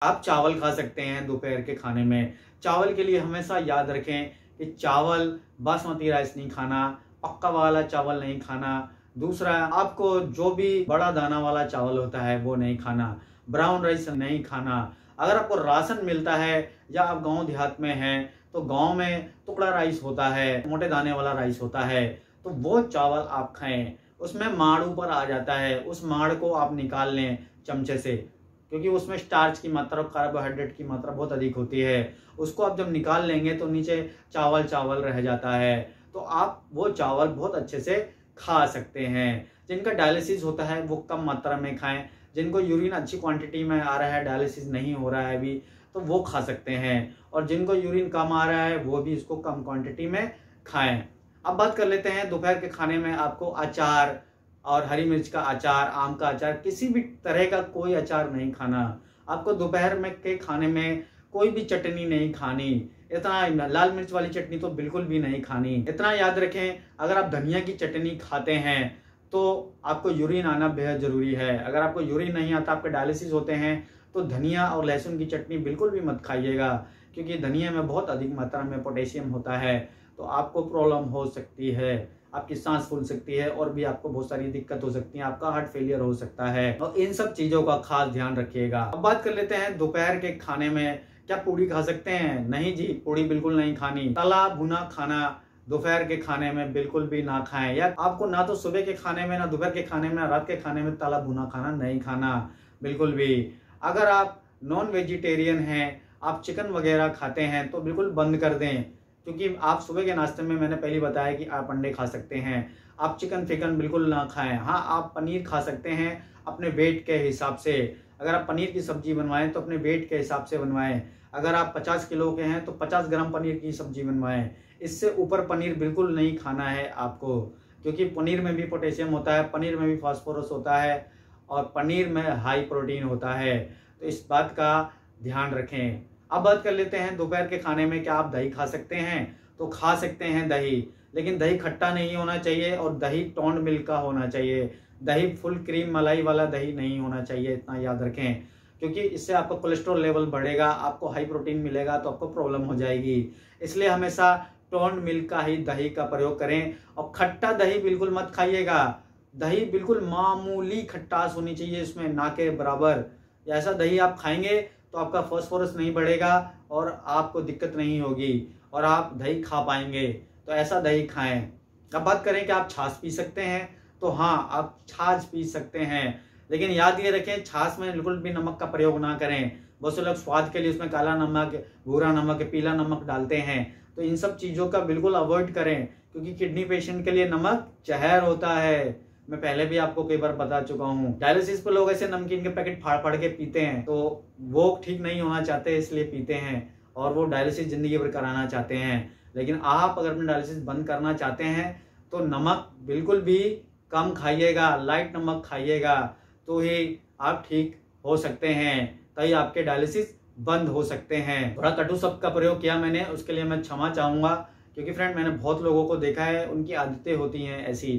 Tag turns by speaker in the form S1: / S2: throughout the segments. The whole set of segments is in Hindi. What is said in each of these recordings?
S1: आप चावल खा सकते हैं दोपहर के खाने में। चावल के लिए हमेशा याद रखें कि चावल बासमती राइस नहीं खाना, पक्का वाला चावल नहीं खाना। दूसरा, आपको जो भी बड़ा दाना वाला चावल होता है वो नहीं खाना, ब्राउन राइस नहीं खाना। अगर आपको राशन मिलता है या आप गांव देहात में हैं तो गांव में टुकड़ा राइस होता है, मोटे दाने वाला राइस होता है, तो वो चावल आप खाएं। उसमें माड़ ऊपर आ जाता है, उस माड़ को आप निकाल लें चमचे से, क्योंकि उसमें स्टार्च की मात्रा और कार्बोहाइड्रेट की मात्रा बहुत अधिक होती है। उसको आप जब निकाल लेंगे तो नीचे चावल चावल रह जाता है, तो आप वो चावल बहुत अच्छे से खा सकते हैं। जिनका डायलिसिस होता है वो कम मात्रा में खाएं, जिनको यूरिन अच्छी क्वांटिटी में आ रहा है, डायलिसिस नहीं हो रहा है अभी, तो वो खा सकते हैं। और जिनको यूरिन कम आ रहा है वो भी इसको कम क्वांटिटी में खाएं। अब बात कर लेते हैं दोपहर के खाने में आपको अचार और हरी मिर्च का अचार, आम का अचार, किसी भी तरह का कोई अचार नहीं खाना। आपको दोपहर में के खाने में कोई भी चटनी नहीं खानी, इतना लाल मिर्च वाली चटनी तो बिल्कुल भी नहीं खानी। इतना याद रखें, अगर आप धनिया की चटनी खाते हैं तो आपको यूरिन आना बेहद जरूरी है। अगर आपको यूरिन नहीं आता, आपके डायलिसिस होते हैं, तो धनिया और लहसुन की चटनी बिल्कुल भी मत खाइएगा, क्योंकि धनिया में बहुत अधिक मात्रा में पोटेशियम होता है, तो आपको प्रॉब्लम हो सकती है, आपकी सांस फूल सकती है और भी आपको बहुत सारी दिक्कत हो सकती है, आपका हार्ट फेलियर हो सकता है। और इन सब चीजों का खास ध्यान रखिएगा। अब बात कर लेते हैं दोपहर के खाने में क्या पूड़ी खा सकते हैं? नहीं जी, पूड़ी बिल्कुल नहीं खानी। तला भुना खाना दोपहर के खाने में बिल्कुल भी ना खाएं, या आपको ना तो सुबह के खाने में, ना दोपहर के खाने में, ना रात के खाने में तला भुना खाना नहीं खाना बिल्कुल भी। अगर आप नॉन वेजिटेरियन हैं, आप चिकन वगैरह खाते हैं तो बिल्कुल बंद कर दें, क्योंकि आप सुबह के नाश्ते में मैंने पहले बताया कि आप अंडे खा सकते हैं। आप चिकन फिकन बिल्कुल ना खाएं। हाँ, आप पनीर खा सकते हैं अपने वेट के हिसाब से। अगर आप पनीर की सब्जी बनवाएं तो अपने वेट के हिसाब से बनवाएं। अगर आप 50 किलो के हैं तो 50 ग्राम पनीर की सब्जी बनवाएं। इससे ऊपर पनीर बिल्कुल नहीं खाना है आपको, क्योंकि पनीर में भी पोटेशियम होता है, पनीर में भी फास्फोरस होता है और पनीर में हाई प्रोटीन होता है, तो इस बात का ध्यान रखें। अब बात कर लेते हैं दोपहर के खाने में क्या आप दही खा सकते हैं? तो खा सकते हैं दही, लेकिन दही खट्टा नहीं होना चाहिए और दही टोंड मिल्क का होना चाहिए। दही फुल क्रीम मलाई वाला दही नहीं होना चाहिए, इतना याद रखें, क्योंकि इससे आपका कोलेस्ट्रॉल लेवल बढ़ेगा, आपको हाई प्रोटीन मिलेगा तो आपको प्रॉब्लम हो जाएगी। इसलिए हमेशा टोंड मिल्क का ही दही का प्रयोग करें। और खट्टा दही बिल्कुल मत खाइएगा। दही बिल्कुल मामूली खट्टास होनी चाहिए, इसमें ना के बराबर। ऐसा दही आप खाएंगे तो आपका फास्फोरस नहीं बढ़ेगा और आपको दिक्कत नहीं होगी और आप दही खा पाएंगे, तो ऐसा दही खाएं। अब बात करें कि आप छाछ पी सकते हैं, तो हाँ, आप छाछ पी सकते हैं, लेकिन याद ये रखें छाछ में बिल्कुल भी नमक का प्रयोग ना करें। बहुत से लोग स्वाद के लिए उसमें काला नमक, भूरा नमक, पीला नमक डालते हैं, तो इन सब चीज़ों का बिल्कुल अवॉइड करें, क्योंकि किडनी पेशेंट के लिए नमक जहर होता है। मैं पहले भी आपको कई बार बता चुका हूँ। डायलिसिस पे लोग ऐसे नमकीन के पैकेट फाड़ फाड़ के पीते हैं, तो वो ठीक नहीं होना चाहते इसलिए पीते हैं, और वो डायलिसिस जिंदगी भर कराना चाहते हैं। लेकिन आप अगर अपना डायलिसिस बंद करना चाहते हैं तो नमक बिल्कुल भी कम खाइएगा, लाइट नमक खाइएगा, तो ही आप ठीक हो सकते हैं, तभी आपके डायलिसिस बंद हो सकते हैं। थोड़ा कटु शब्द का प्रयोग किया मैंने, उसके लिए मैं क्षमा चाहूँगा, क्योंकि फ्रेंड मैंने बहुत लोगों को देखा है, उनकी आदतें होती हैं ऐसी,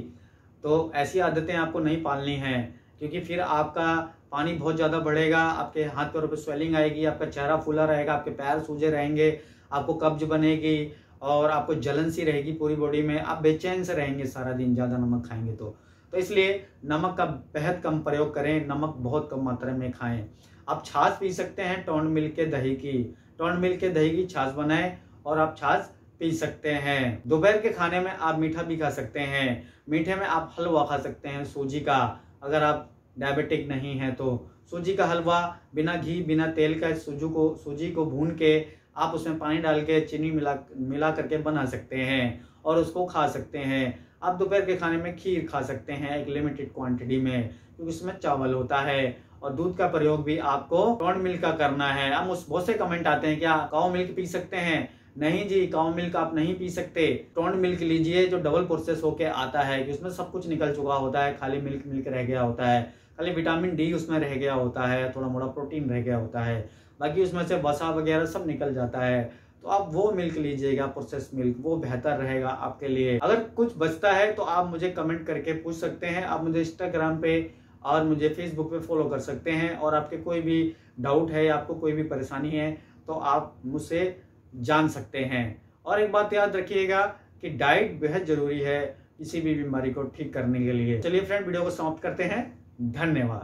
S1: तो ऐसी आदतें आपको नहीं पालनी हैं, क्योंकि फिर आपका पानी बहुत ज़्यादा बढ़ेगा, आपके हाथ पैरों पे स्वेलिंग आएगी, आपका चेहरा फूला रहेगा, आपके पैर सूजे रहेंगे, आपको कब्ज बनेगी और आपको जलन सी रहेगी पूरी बॉडी में, आप बेचैन से रहेंगे सारा दिन ज़्यादा नमक खाएंगे तो इसलिए नमक का बेहद कम प्रयोग करें, नमक बहुत कम मात्रा में खाएं। आप छाछ पी सकते हैं टोंड मिल्क के दही की, टोंड मिल्क के दही की छाछ बनाएं और आप छाछ पी सकते हैं। दोपहर के खाने में आप मीठा भी खा सकते हैं। मीठे में आप हलवा खा सकते हैं सूजी का, अगर आप डायबिटिक नहीं हैं तो। सूजी का हलवा बिना घी बिना तेल का, सूजी को भून के आप उसमें पानी डाल के चीनी मिला करके बना सकते हैं और उसको खा सकते हैं। आप दोपहर के खाने में खीर खा सकते हैं एक लिमिटेड क्वांटिटी में, क्योंकि इसमें चावल होता है। और दूध का प्रयोग भी आपको टोंड मिल्क का करना है। अब बहुत से कमेंट आते हैं क्या काऊ मिल्क पी सकते हैं? नहीं जी, काऊ मिल्क आप नहीं पी सकते। टोंड मिल्क लीजिए जो डबल प्रोसेस होके आता है, कि उसमें सब कुछ निकल चुका होता है, खाली मिल्क रह गया होता है, खाली विटामिन डी उसमें रह गया होता है, थोड़ा मोड़ा प्रोटीन रह गया होता है, बाकी उसमें से वसा वगैरह सब निकल जाता है। तो आप वो मिल्क लीजिएगा, प्रोसेस मिल्क, वो बेहतर रहेगा आपके लिए। अगर कुछ बचता है तो आप मुझे कमेंट करके पूछ सकते हैं। आप मुझे इंस्टाग्राम पे और मुझे फेसबुक पे फॉलो कर सकते हैं। और आपके कोई भी डाउट है, आपको कोई भी परेशानी है तो आप मुझसे जान सकते हैं। और एक बात याद रखिएगा कि डाइट बेहद जरूरी है किसी भी बीमारी को ठीक करने के लिए। चलिए फ्रेंड, वीडियो को समाप्त करते हैं। धन्यवाद।